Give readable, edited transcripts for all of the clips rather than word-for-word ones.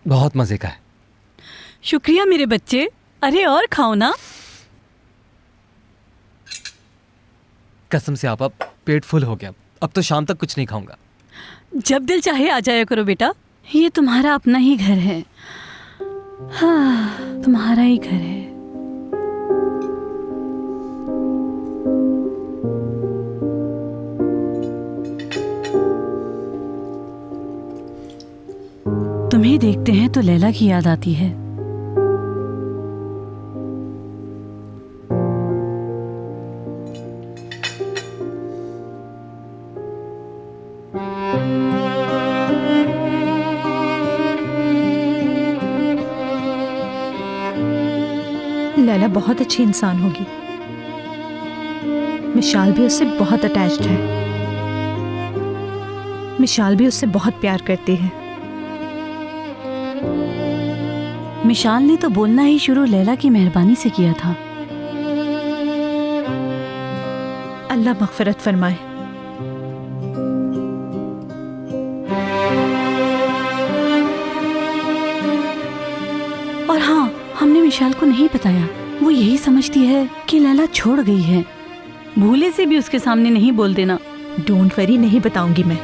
बहुत मजे का है। शुक्रिया मेरे बच्चे। अरे और खाओ ना। कसम से आपा, पेट फुल हो गया, अब तो शाम तक कुछ नहीं खाऊंगा। जब दिल चाहे आ जाया करो बेटा, ये तुम्हारा अपना ही घर है। हाँ, तुम्हारा ही घर है। तुम्हें देखते हैं तो लैला की याद आती है। लैला बहुत अच्छी इंसान होगी। मिशाल भी उससे बहुत अटैच्ड है। मिशाल भी उससे बहुत प्यार करती है। मिशाल ने तो बोलना ही शुरू लैला की मेहरबानी से किया था। अल्लाह मग़फ़िरत फरमाए। और हाँ, हमने मिशाल को नहीं बताया। वो यही समझती है कि लैला छोड़ गई है। भूले से भी उसके सामने नहीं बोल देना। डोंट वरी, नहीं बताऊंगी मैं।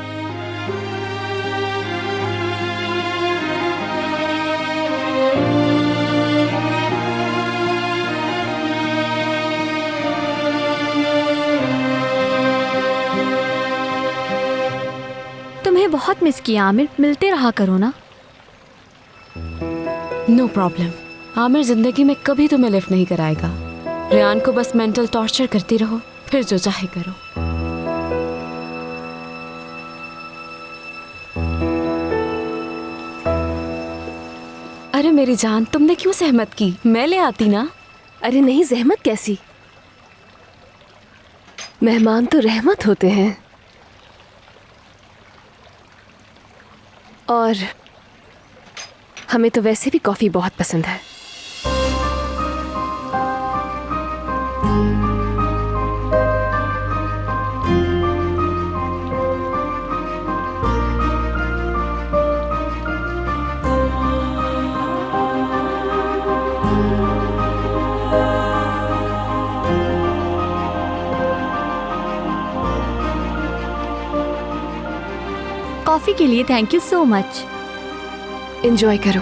तुम्हें बहुत मिस किया आमिर, मिलते रहा करो ना। No problem. आमिर जिंदगी में कभी तुम्हें लिफ्ट नहीं कराएगा। रेहान को बस मेंटल टॉर्चर करती रहो, फिर जो चाहे करो। अरे मेरी जान, तुमने क्यों सहमत की? मैं ले आती ना। अरे नहीं, जहमत कैसी। मेहमान तो रहमत होते हैं। और हमें तो वैसे भी कॉफी बहुत पसंद है। कॉफी के लिए thank you so much. Enjoy करो।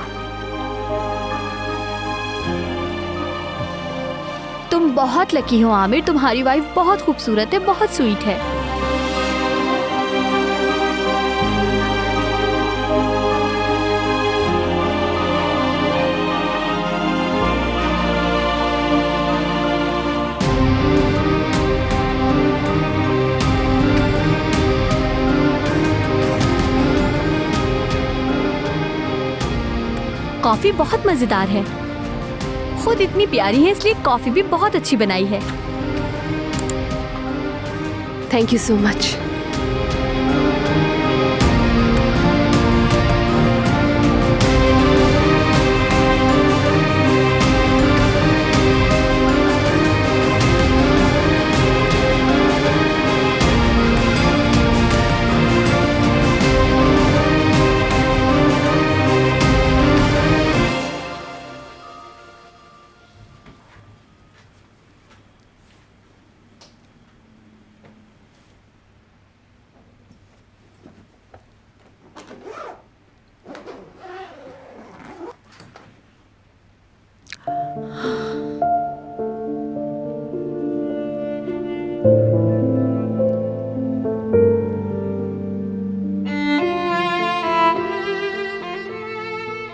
तुम बहुत लकी हो आमिर, तुम्हारी वाइफ बहुत खूबसूरत है, बहुत स्वीट है। कॉफी बहुत मजेदार है। खुद इतनी प्यारी है, इसलिए कॉफी भी बहुत अच्छी बनाई है। Thank you so much.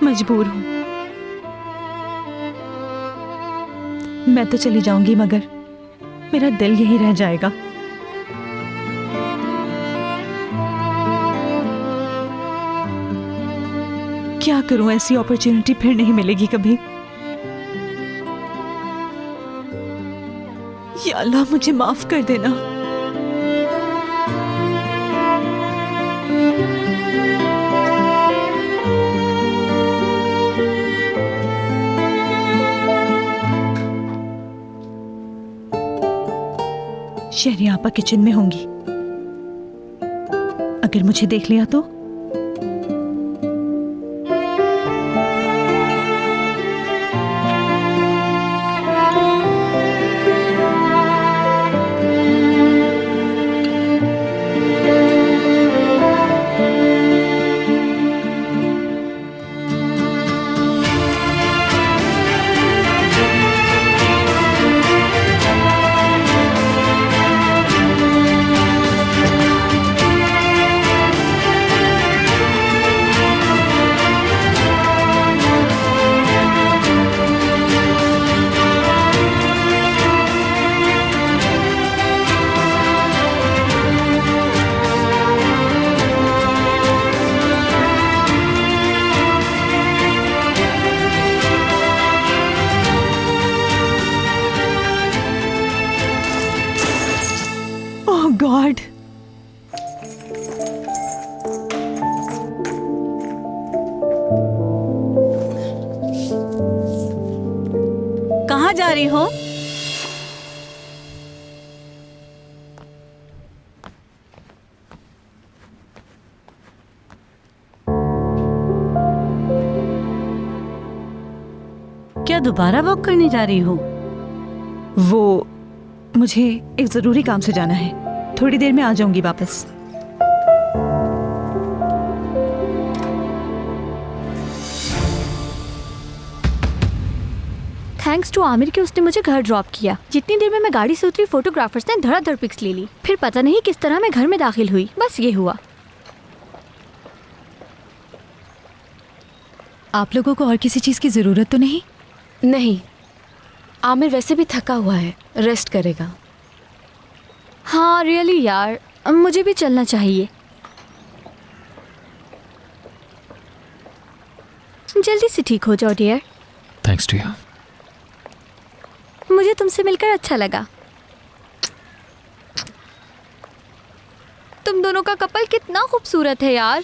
मजबूर हूं। मैं तो चली जाऊंगी, मगर मेरा दिल यहीं रह जाएगा। क्या करूं, ऐसी अपॉर्चुनिटी फिर नहीं मिलेगी कभी। या अल्लाह, मुझे माफ कर देना। शहरी आपा किचन में होंगी। अगर मुझे देख लिया तो ओह गॉड। कहाँ जा रही हो? क्या दोबारा वॉक करने जा रही हो? वो मुझे एक जरूरी काम से जाना है, थोड़ी देर में आ जाऊंगी वापस। थैंक्स टू आमिर कि उसने मुझे घर ड्रॉप किया। जितनी देर में मैं गाड़ी से उतरी फोटोग्राफर्स ने धड़ाधड़ पिक्स ले ली। फिर पता नहीं किस तरह मैं घर में दाखिल हुई। बस ये हुआ। आप लोगों को और किसी चीज की जरूरत तो नहीं? नहीं, आमिर वैसे भी थका हुआ है, रेस्ट करेगा। हाँ रियली यार, मुझे भी चलना चाहिए। जल्दी से ठीक हो जाओ डियर। Thanks to you. मुझे तुमसे मिलकर अच्छा लगा। तुम दोनों का कपल कितना खूबसूरत है यार।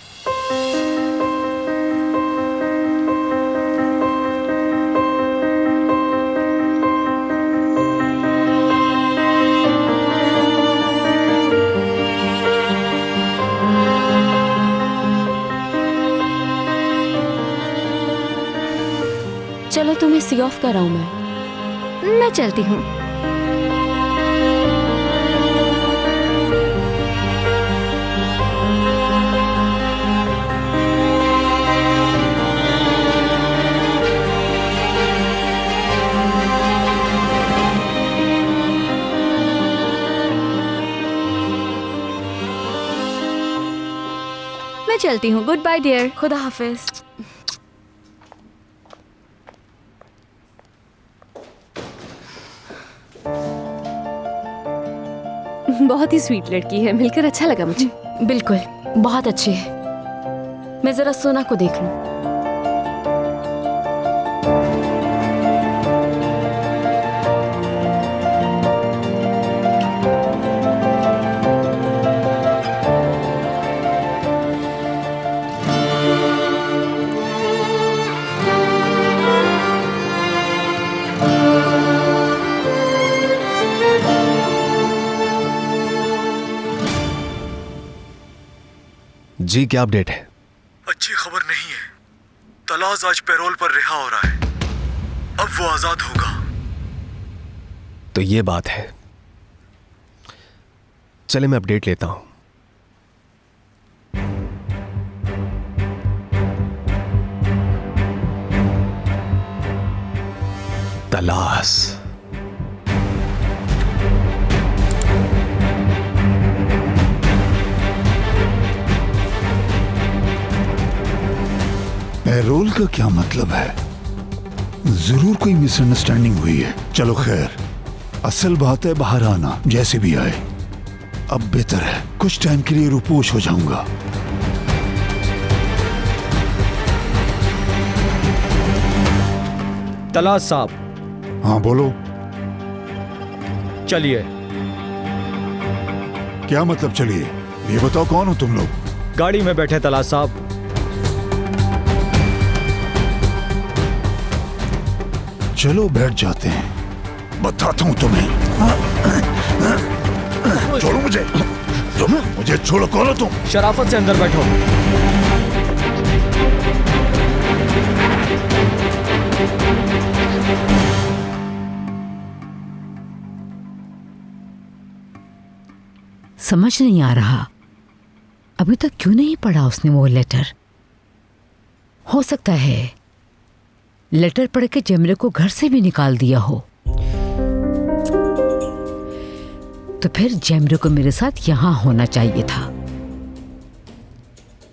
चलो तुम्हें सी ऑफ कराऊं मैं चलती हूँ। मैं चलती हूँ। Goodbye dear. खुदा हाफिज। बहुत ही स्वीट लड़की है, मिलकर अच्छा लगा मुझे। बिल्कुल, बहुत अच्छी है। मैं जरा सोना को देख लूं। जी क्या अपडेट है? अच्छी खबर नहीं है। तलाश आज पैरोल पर रिहा हो रहा है। अब वो आजाद होगा। तो ये बात है। चले मैं अपडेट लेता हूं। तलाश पैरोल का क्या मतलब है? जरूर कोई मिसअंडरस्टैंडिंग हुई है। चलो खैर, असल बात है बाहर आना जैसे भी आए। अब बेहतर है, कुछ टाइम के लिए रूपोश हो जाऊंगा। तलाश साहब। हाँ बोलो। चलिए। क्या मतलब चलिए? ये बताओ कौन हो तुम लोग? गाड़ी में बैठे तलाश साहब। चलो बैठ जाते हैं, बताता हूं तुम्हें। छोड़ो मुझे, मुझे छोड़ो। कौन हो तुम? शराफत से अंदर बैठो। समझ नहीं आ रहा अभी तक क्यों नहीं पढ़ा उसने वो लेटर। हो सकता है लेटर पढ़ के जमरे को घर से भी निकाल दिया हो। तो फिर जमरे को मेरे साथ यहां होना चाहिए था।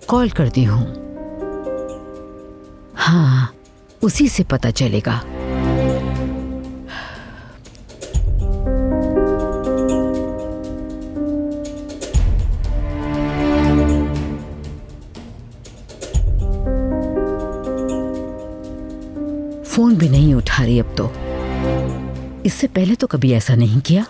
कॉल करती हूं। हाँ, उसी से पता चलेगा। फोन भी नहीं उठा रही अब तो। इससे पहले तो कभी ऐसा नहीं किया।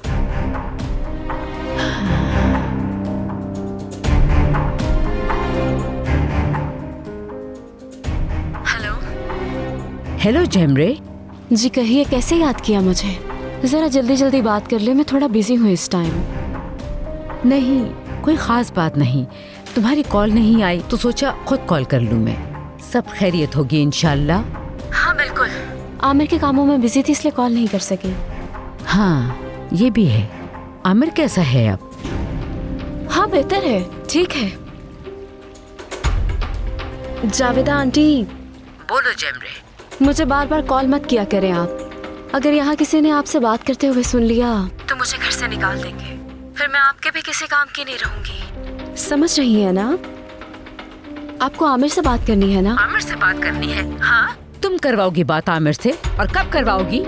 हेलो जेमरे। जी कहिए, कैसे याद किया मुझे? जरा जल्दी जल्दी बात कर ले, मैं थोड़ा बिजी हूँ इस टाइम। नहीं, कोई खास बात नहीं। तुम्हारी कॉल नहीं आई तो सोचा खुद कॉल कर लूँ मैं। सब खैरियत होगी इंशाल्लाह। हाँ बिल्कुल। आमिर के कामों में बिजी थी इसलिए कॉल नहीं कर सकी। हाँ ये भी है। आमिर कैसा है अब? हाँ बेहतर है, ठीक है। जावेदा आंटी। बोलो जेमरे। मुझे बार बार कॉल मत किया करें आप। अगर यहाँ किसी ने आपसे बात करते हुए सुन लिया तो मुझे घर से निकाल देंगे, फिर मैं आपके भी किसी काम की नहीं रहूंगी। समझ रही है ना? आपको आमिर से बात करनी है ना? आमिर से बात करनी है? हाँ। तुम करवाओगी बात आमिर से? और कब करवाओगी?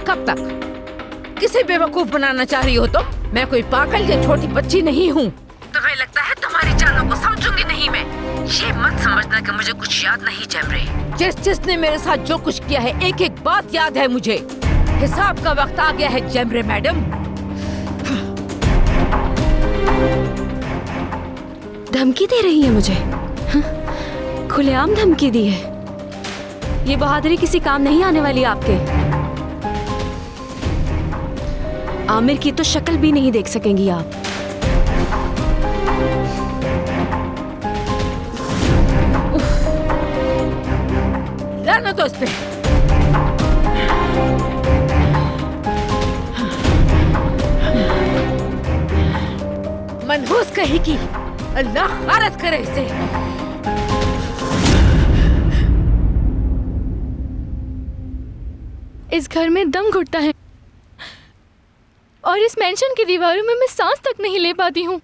कब तक? किसे बेवकूफ बनाना चाह रही हो तुम? मैं कोई पागल या छोटी बच्ची नहीं हूँ। तुम्हें लगता है तुम्हारी चालों को समझूंगी नहीं मैं? ये मत समझना कि मुझे कुछ याद नहीं जेमरे। जिसने मेरे साथ जो कुछ किया है एक एक बात याद है मुझे। हिसाब का वक्त आ गया है जेमरे मैडम। धमकी दे रही है मुझे? खुलेआम धमकी दी है। ये बहादुरी किसी काम नहीं आने वाली आपके। आमिर की तो शक्ल भी नहीं देख सकेंगी आप। रहने दो इस पे। मनहूस कहेगी, अल्लाह गारत करे इसे। इस घर में दम घुटता है और इस मेंशन की दीवारों में मैं सांस तक नहीं ले पाती हूँ।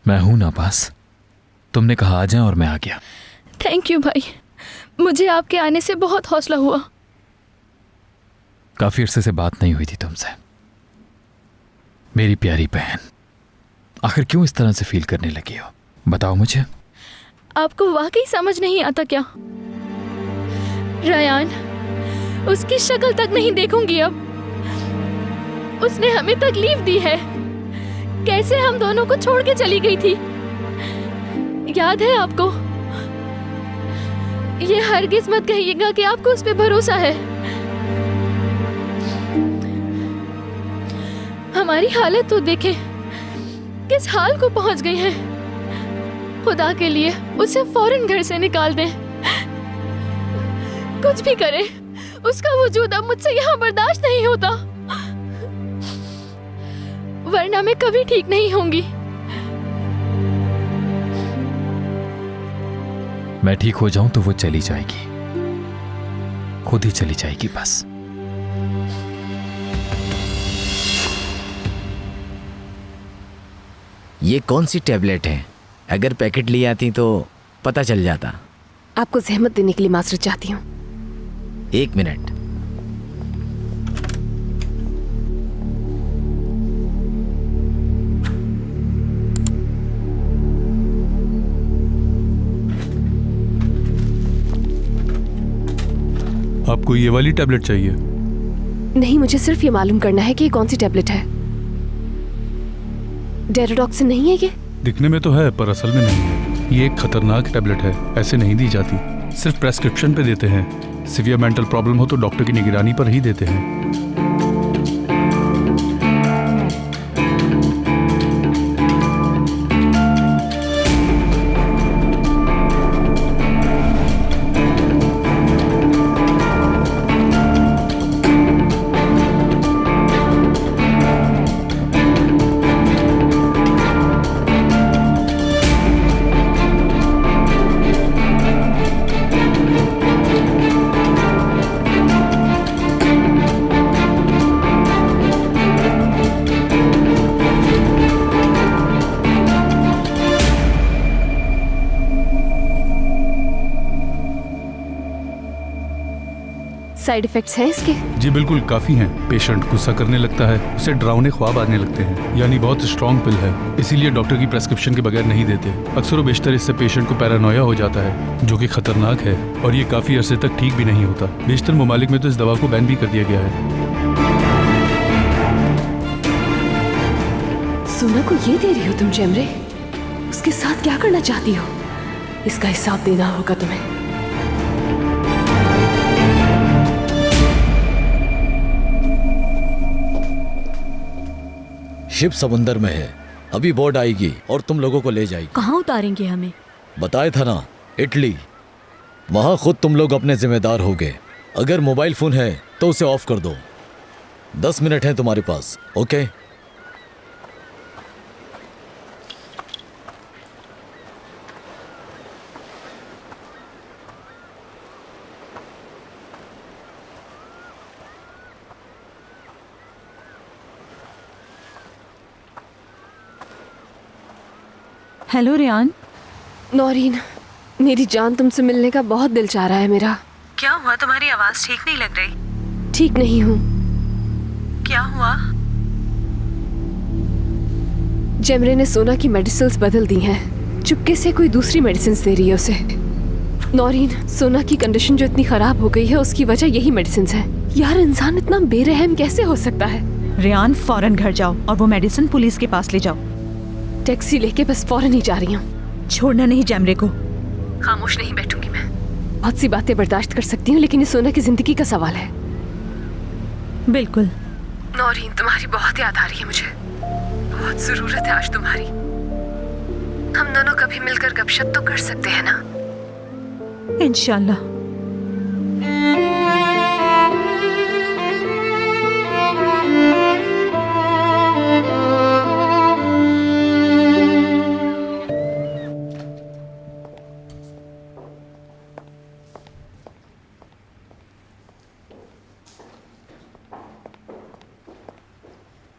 मैं हूं ना पास। तुमने कहा आ जाए और मैं आ गया। थैंक यू भाई, मुझे आपके आने से बहुत हौसला हुआ। काफी अरसे से बात नहीं हुई थी तुमसे। मेरी प्यारी बहन, आखिर क्यों इस तरह से फील करने लगी हो? बताओ मुझे। आपको वाकई समझ नहीं आता क्या? रयान, उसकी शक्ल तक नहीं देखूंगी अब। उसने हमें तकलीफ दी है। कैसे हम दोनों को छोड़ के चली गई थी, याद है आपको? ये हरगिज मत कहिएगा कि आपको उस पे भरोसा है। हमारी हालत तो देखें, किस हाल को पहुंच गई है। खुदा के लिए उसे फौरन घर से निकाल दें। कुछ भी करें, उसका वजूद अब मुझसे यहाँ बर्दाश्त नहीं होता, वरना मैं कभी ठीक नहीं होंगी। मैं ठीक हो जाऊं तो वो चली जाएगी, खुद ही चली जाएगी बस। ये कौन सी टैबलेट है? अगर पैकेट ले आती तो पता चल जाता। आपको जहमत देने के लिए माजरत चाहती हूँ। 1 मिनट। आपको ये वाली टैबलेट चाहिए? नहीं, मुझे सिर्फ ये मालूम करना है कि ये कौन सी टैबलेट है। डेरोडॉक्सिन नहीं है ये? दिखने में तो है पर असल में नहीं है। ये एक खतरनाक टैबलेट है, ऐसे नहीं दी जाती, सिर्फ प्रेस्क्रिप्शन पे देते हैं। सीवियर मेंटल प्रॉब्लम हो तो डॉक्टर की निगरानी पर ही देते हैं। साइड इफेक्ट्स हैं इसके? जी बिल्कुल, काफी हैं। पेशेंट गुस्सा करने लगता है, उसे डरावने ख्वाब आने लगते हैं, यानी बहुत स्ट्रॉन्ग पिल है, इसीलिए डॉक्टर की प्रेस्क्रिप्शन के बगैर नहीं देते। अक्सर व बेशतर इससे पेशेंट को पैरानोया हो जाता है, जो कि खतरनाक है और ये काफी अरसे तक ठीक भी नहीं होता। बेशतर ममालिक में तो इस दवा को बैन भी कर दिया गया है। सोना को ये दे रही हो तुम जेमरे? उसके साथ क्या करना चाहती हो? इसका हिसाब देना होगा तुम्हें। शिप समुंदर में है, अभी बोट आएगी और तुम लोगों को ले जाएगी। कहाँ उतारेंगे हमें? बताया था ना, इटली। वहां खुद तुम लोग अपने जिम्मेदार होगे। अगर मोबाइल फोन है तो उसे ऑफ कर दो। 10 मिनट है तुम्हारे पास, ओके? हेलो रियान। नौरीन, मेरी जान तुमसे मिलने का बहुत दिल चाह रहा है मेरा। क्या हुआ? तुम्हारी आवाज ठीक नहीं लग रही। ठीक नहीं हूँ। क्या हुआ? जेमरे ने सोना की मेडिसिन्स बदल दी हैं। चुपके से कोई दूसरी मेडिसिन्स दे रही है उसे। नौरीन, सोना की कंडीशन जो इतनी खराब हो गई है उसकी वजह यही मेडिसिन्स है। यार, इंसान इतना बेरहम कैसे हो सकता है? रियान, फौरन घर जाओ और वो मेडिसिन पुलिस के पास ले जाओ। टैक्सी लेके बस फौरन ही जा रही हूँ। छोड़ना नहीं जेमरे को। खामोश नहीं बैठूंगी मैं। बहुत सी बातें बर्दाश्त कर सकती हूँ, लेकिन ये सोना की जिंदगी का सवाल है। बिल्कुल। नौरीन, तुम्हारी बहुत याद आ रही है मुझे। बहुत जरूरत है आज तुम्हारी। हम दोनों कभी मिलकर गपशप तो कर सकते हैं ना? इंशाल्लाह।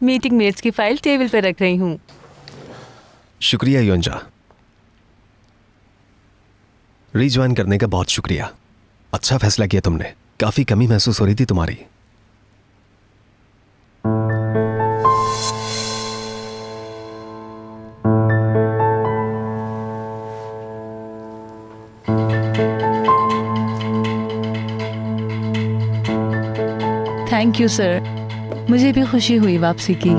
मीटिंग मिनट्स की फाइल टेबल पर रख रही हूँ। शुक्रिया योंजा, रीज्वाइन करने का बहुत शुक्रिया। अच्छा फैसला किया तुमने। काफी कमी महसूस हो रही थी तुम्हारी। थैंक यू सर, मुझे भी खुशी हुई वापसी की।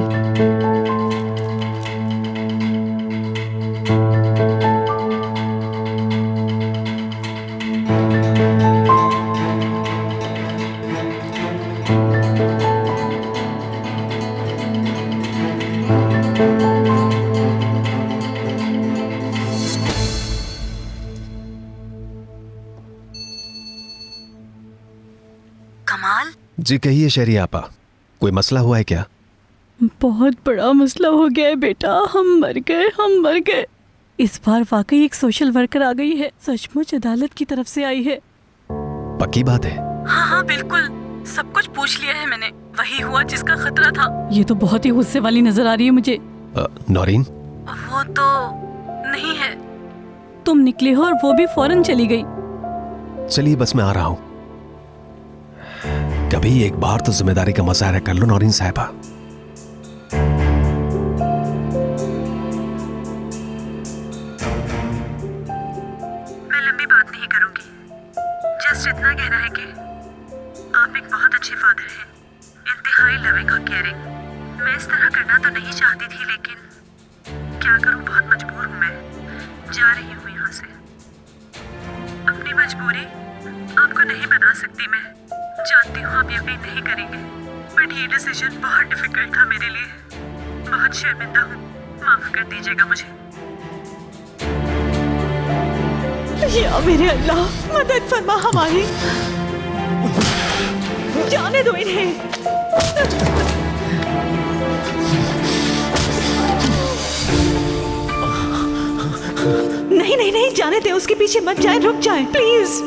कमाल। जी कहिए शहरी आपा, कोई मसला हुआ है क्या? बहुत बड़ा मसला हो गया है बेटा। हम मर गए। इस बार वाकई एक सोशल वर्कर आ गई है। सचमुच अदालत की तरफ से आई है। पक्की बात है? हाँ बिल्कुल, सब कुछ पूछ लिया है मैंने। वही हुआ जिसका खतरा था। ये तो बहुत ही गुस्से वाली नजर आ रही है मुझे। नौरीन? वो तो नहीं है। तुम निकले हो और वो भी फौरन चली गई। चलिए बस मैं आ रहा हूं। कभी एक बार तो जिम्मेदारी का मुजाहरा कर लो नौरीन साहिबा। मैं लंबी बात नहीं करूंगी। जस्ट इतना कहना है कि आप एक बहुत अच्छे फादर हैं, इंतहाई लविंग और केयरिंग। मैं इस तरह करना तो नहीं चाहती थी, लेकिन क्या करूं, बहुत मजबूर हूं। मैं जा रही हूं यहाँ से। अपनी मजबूरी आपको नहीं बता सकती। मैं जानती हूँ आप यकीन नहीं करेंगे, बट ये डिसीजन बहुत डिफिकल्ट था मेरे लिए। बहुत शर्मिंदा हूँ, माफ कर दीजिएगा मुझे। या मेरे अल्लाह, मदद फरमा हमारी। जाने दो इन्हें। नहीं नहीं नहीं, जाने दे। उसके पीछे मत जाए, रुक जाए प्लीज।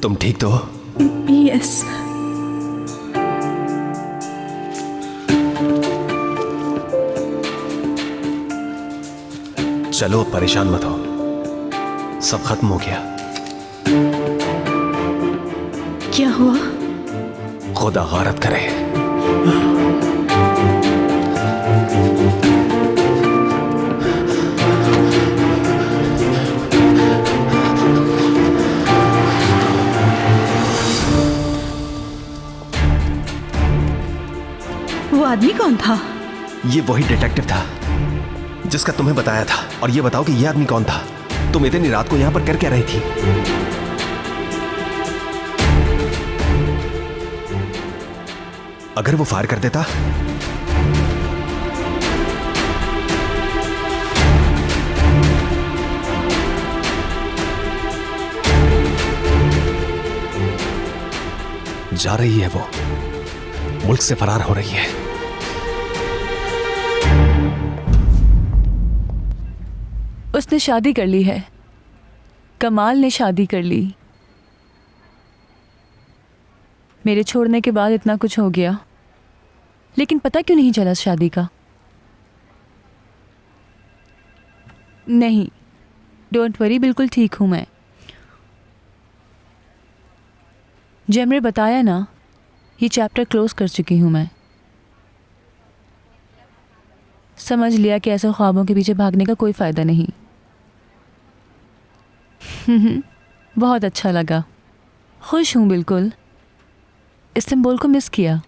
तुम ठीक तो हो? यस। चलो अब परेशान मत हो, सब खत्म हो गया। क्या हुआ? खुदा गारत करे। वो आदमी कौन था? ये वही डिटेक्टिव था जिसका तुम्हें बताया था। और ये बताओ कि ये आदमी कौन था? तुम इतनी रात को यहां पर कर क्या रही थी? अगर वो फायर कर देता? जा रही है वो, मुल्क से फरार हो रही है। उसने शादी कर ली है। कमाल ने शादी कर ली। मेरे छोड़ने के बाद इतना कुछ हो गया, लेकिन पता क्यों नहीं चला शादी का? नहीं, डोंट वरी, बिल्कुल ठीक हूं मैं। जेमरे बताया ना, ये चैप्टर क्लोज कर चुकी हूं मैं। समझ लिया कि ऐसे ख्वाबों के पीछे भागने का कोई फायदा नहीं। बहुत अच्छा लगा, खुश हूं बिल्कुल। इस्तांबुल को मिस किया,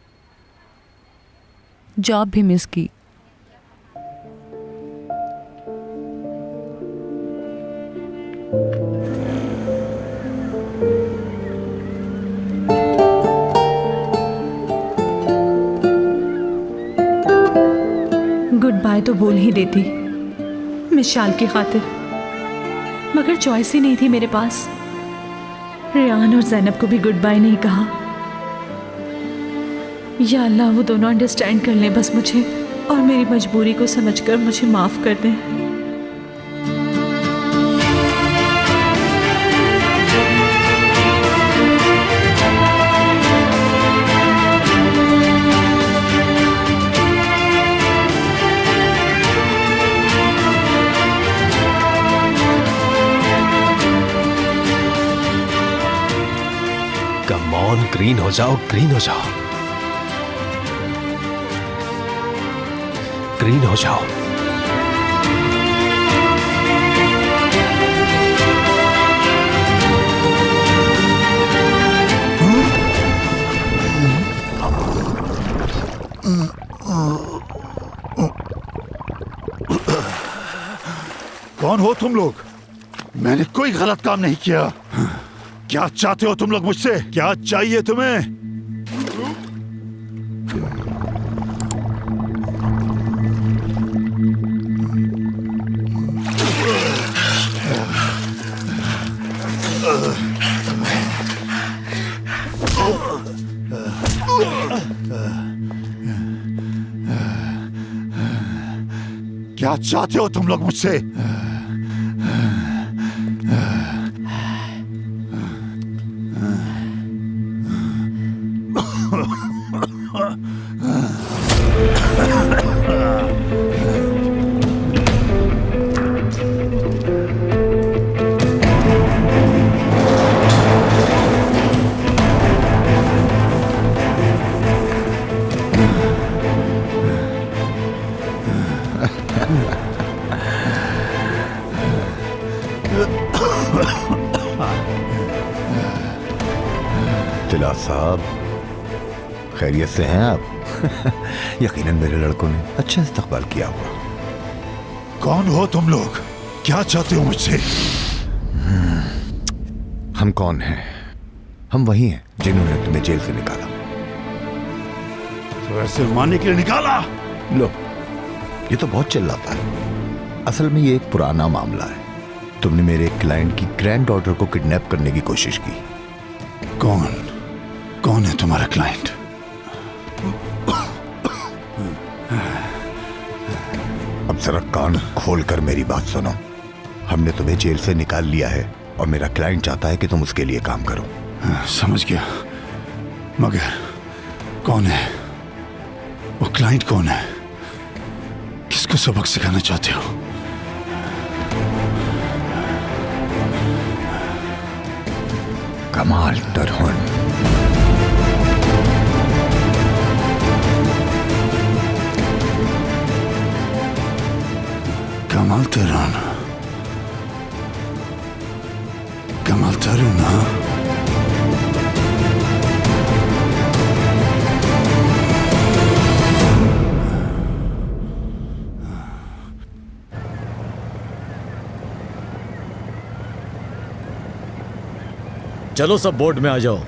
जॉब भी मिस की। गुड बाय तो बोल ही देती मिशाल की खातिर, मगर चॉइस ही नहीं थी मेरे पास। रियान और जैनब को भी गुड बाय नहीं कहा। या अल्लाह, वो दोनों अंडरस्टैंड कर लें बस मुझे, और मेरी मजबूरी को समझकर मुझे माफ़ कर दें। कम ऑन, ग्रीन हो जाओ, ग्रीन हो जाओ, ग्रीन हो जाओ। कौन हो तुम लोग? मैंने कोई गलत काम नहीं किया। क्या चाहते हो तुम लोग मुझसे? क्या चाहिए तुम्हें? क्या चाहते हो तुम लोग मुझसे? तिला साहब, खैरियत से हैं आप? यकीनन मेरे लड़कों ने अच्छा इस्तकबाल किया होगा। कौन हो तुम लोग? क्या चाहते हो मुझसे? हम कौन हैं? हम वही हैं जिन्होंने तुम्हें जेल से निकाला। तो ऐसे मारने के लिए निकाला? लो, ये तो बहुत चिल्लाता है। असल में ये एक पुराना मामला है। तुमने मेरे एक क्लाइंट की ग्रैंड डॉटर को किडनैप करने की कोशिश की। कौन है तुम्हारा क्लाइंट? अब जरा कान खोलकर मेरी बात सुनो। हमने तुम्हें जेल से निकाल लिया है और मेरा क्लाइंट चाहता है कि तुम उसके लिए काम करो। समझ गया, मगर कौन है वो? क्लाइंट कौन है? किसको सबक सिखाना चाहते हो? कमाल तरहुन। कमाल तरहुन, कमाल तरहुन, हाँ? चलो सब बोर्ड में आ जाओ।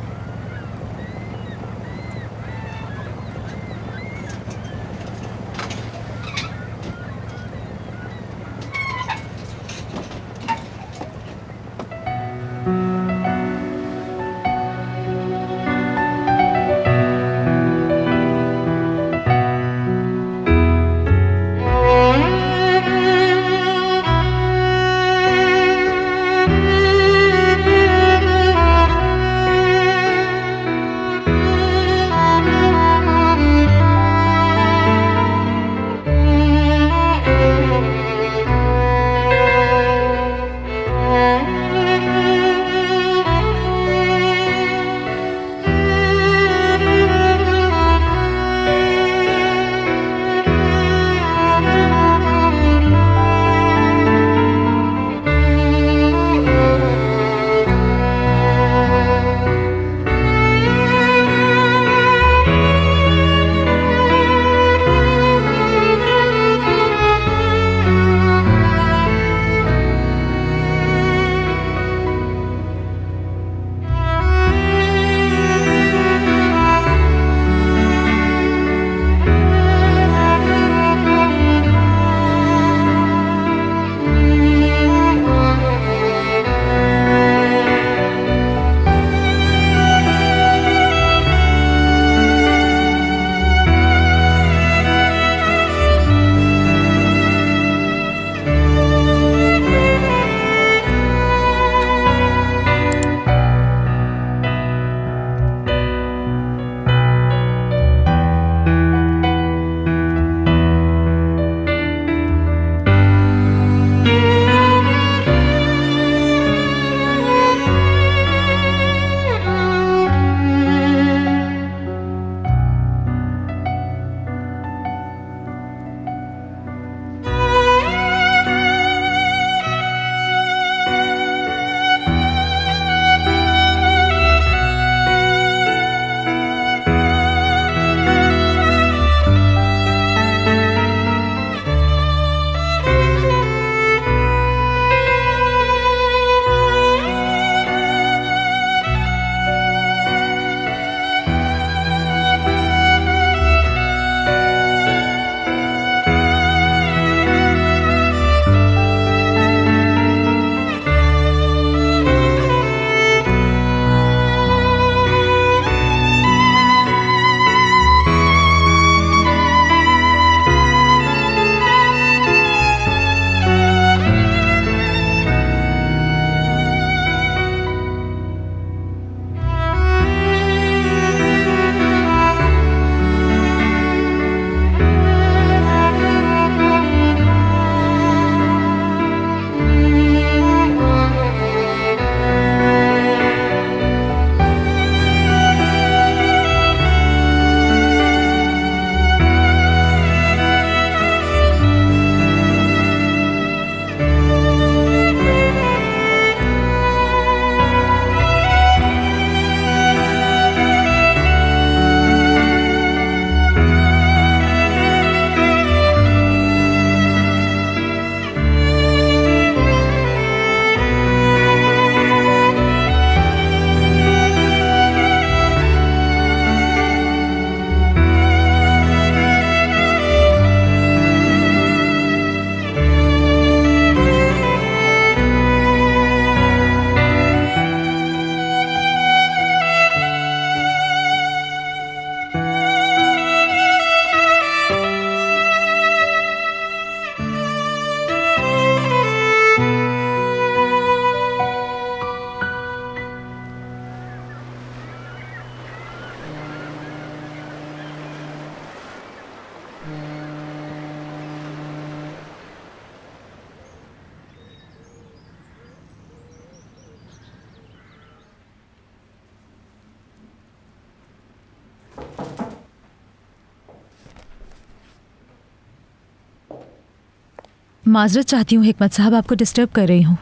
माजरत चाहती हूँ हिकमत साहब, आपको डिस्टर्ब कर रही हूँ।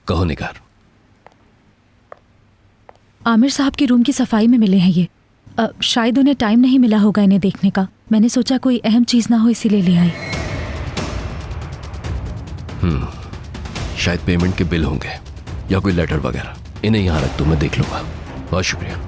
कहो निगार। आमिर साहब की रूम की सफाई में मिले हैं ये। शायद उन्हें टाइम नहीं मिला होगा इन्हें देखने का। मैंने सोचा कोई अहम चीज ना हो इसीलिए ले आई। शायद पेमेंट के बिल होंगे या कोई लेटर वगैरह। इन्हें यहाँ रख दो, मैं देख लूंगा। बहुत शुक्रिया।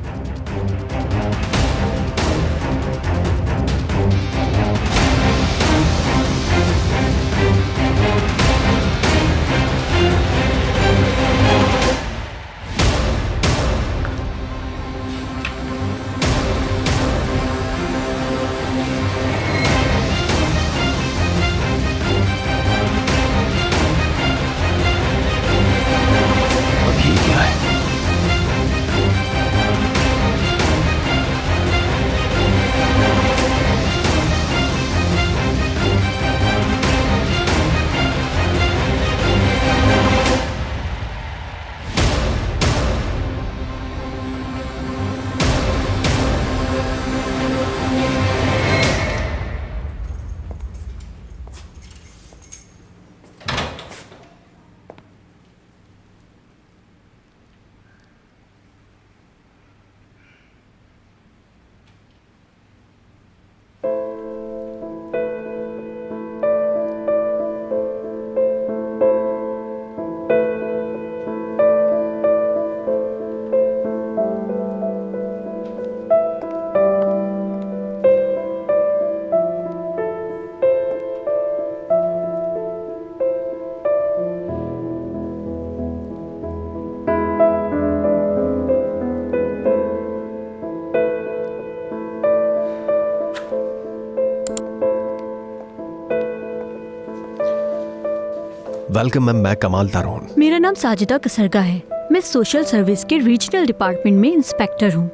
वेलकम मैम, मैं कमाल तारोन। मेरा नाम साजिदा कसरगा है। मैं सोशल सर्विस के रीजनल डिपार्टमेंट में इंस्पेक्टर हूँ।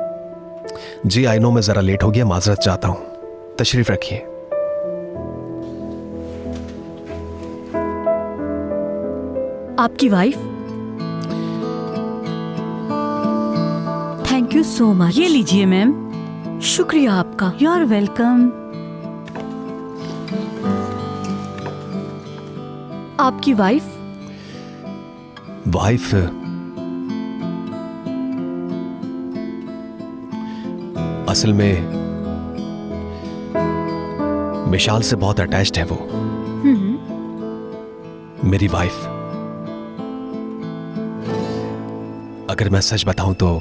जी आई नो, मैं जरा लेट हो गया, माजरत चाहता हूँ। तशरीफ रखिए। आपकी wife? Thank you so much. ये लीजिए मैम। शुक्रिया आपका। You are welcome. आपकी वाइफ? वाइफ असल में मिशाल से बहुत अटैच्ड है वो। मेरी वाइफ। अगर मैं सच बताऊं तो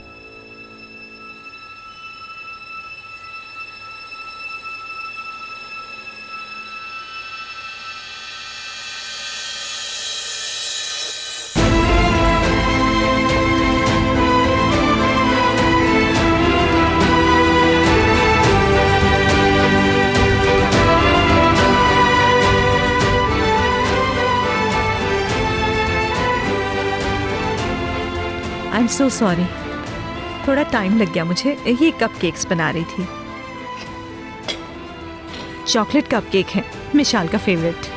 आई एम सो सॉरी, थोड़ा टाइम लग गया मुझे। ये कप केक्स बना रही थी। चॉकलेट कप केक है, मिशाल का फेवरेट।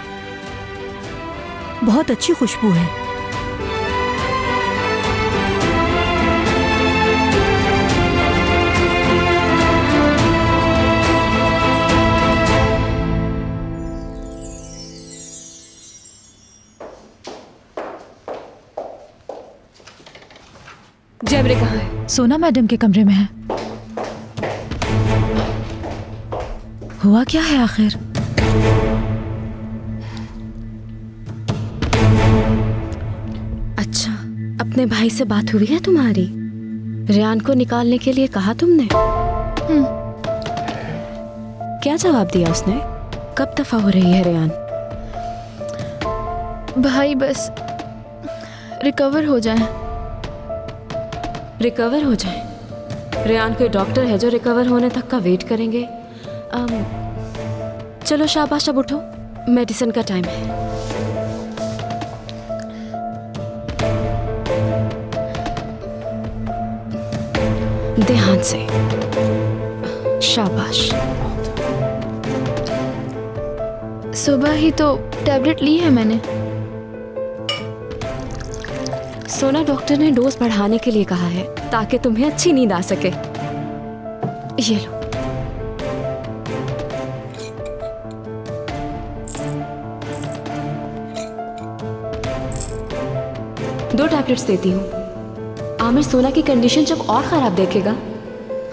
बहुत अच्छी खुशबू है। जैमरे कहाँ है? सोना मैडम के कमरे में है। हुआ क्या है आखिर? अच्छा, अपने भाई से बात हुई है तुम्हारी? रेहान को निकालने के लिए कहा तुमने? क्या जवाब दिया उसने? कब दफा हो रही है रेहान? भाई बस रिकवर हो जाए। रिकवर हो जाए? रेहान कोई डॉक्टर है जो रिकवर होने तक का वेट करेंगे? चलो शाबाश, अब उठो, मेडिसिन का टाइम है। ध्यान से, शाबाश। सुबह ही तो टैबलेट ली है मैंने। सोना, डॉक्टर ने डोज बढ़ाने के लिए कहा है ताकि तुम्हें अच्छी नींद आ सके। ये लो। दो टैबलेट्स देती हूँ। आमिर सोना की कंडीशन जब और खराब देखेगा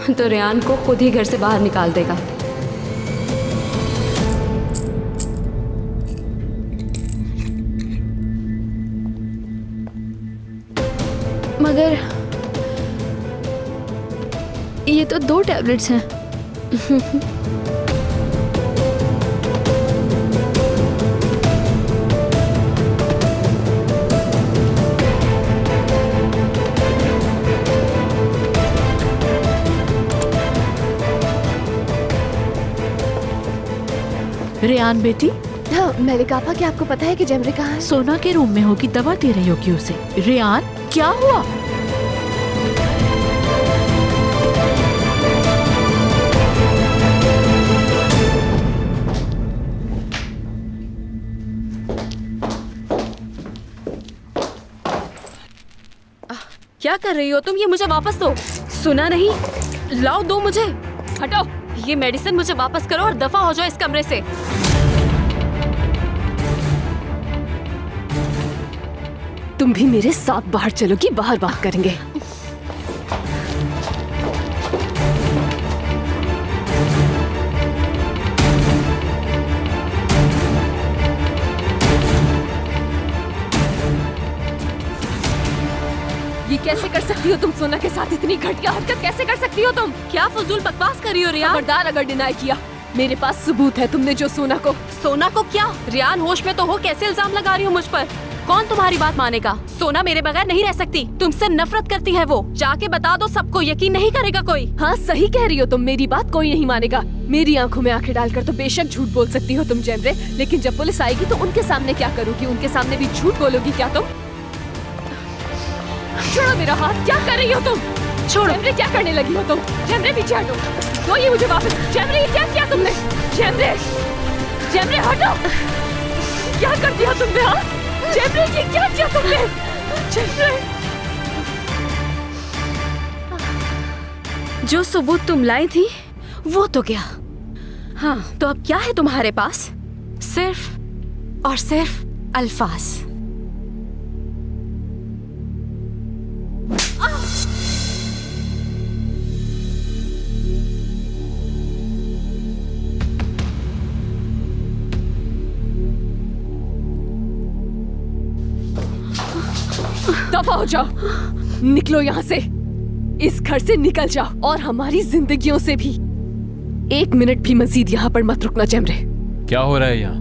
तो रेयान को खुद ही घर से बाहर निकाल देगा। मगर ये तो 2 टैबलेट्स हैं। रेयान बेटी। हाँ मलिक आपा, क्या आपको पता है कि जेमरे कहाँ है? सोना के रूम में होगी, दवा दे रही होगी उसे। रेयान क्या हुआ? क्या कर रही हो तुम? ये मुझे वापस दो। सुना नहीं? लाओ, दो मुझे। हटो, ये मेडिसिन मुझे वापस करो और दफा हो जाओ इस कमरे से। तुम भी मेरे साथ बाहर चलोगी? बाहर बात करेंगे। ये कैसे कर सकती हो तुम? सोना के साथ इतनी घटिया हरकत कैसे कर सकती हो तुम? क्या फजूल बकवास कर रही हो रियान? खबरदार अगर डिनाई किया, मेरे पास सबूत है। तुमने जो सोना को क्या? रियान होश में तो हो, कैसे इल्जाम लगा रही हो मुझ पर? कौन तुम्हारी बात मानेगा? सोना मेरे बगैर नहीं रह सकती। तुमसे नफरत करती है वो। जाके बता दो सबको, यकीन नहीं करेगा कोई। हाँ सही कह रही हो तुम, मेरी बात कोई नहीं मानेगा। मेरी आंखों में आंखें डालकर तो बेशक झूठ बोल सकती हो तुम जेमरे, लेकिन जब पुलिस आएगी तो उनके सामने क्या करोगी? उनके सामने भी झूठ बोलोगी क्या तुम? छोड़ो मेरा हाथ, क्या कर रही हो तुम? छोड़ो। जेमरे क्या करने लगी हो तुम? जेमरे पीछे हटो, दो ये मुझे वापस। जेमरे ये क्या किया तुमने? जेमरे, जेमरे हटो, क्या कर दिया तुमने? हाँ जेमरे ये क्या किया तुमने? जेमरे, जो सबूत तुम लाई थी वो तो गया। हाँ तो अब क्या है तुम्हारे पास? सिर्फ और सिर्फ अल्फाज। दफा हो जाओ, निकलो यहाँ से। इस घर से निकल जाओ और हमारी जिंदगियों से भी। 1 मिनट भी मजीद यहाँ पर मत रुकना जेमरे। क्या हो रहा है यहाँ?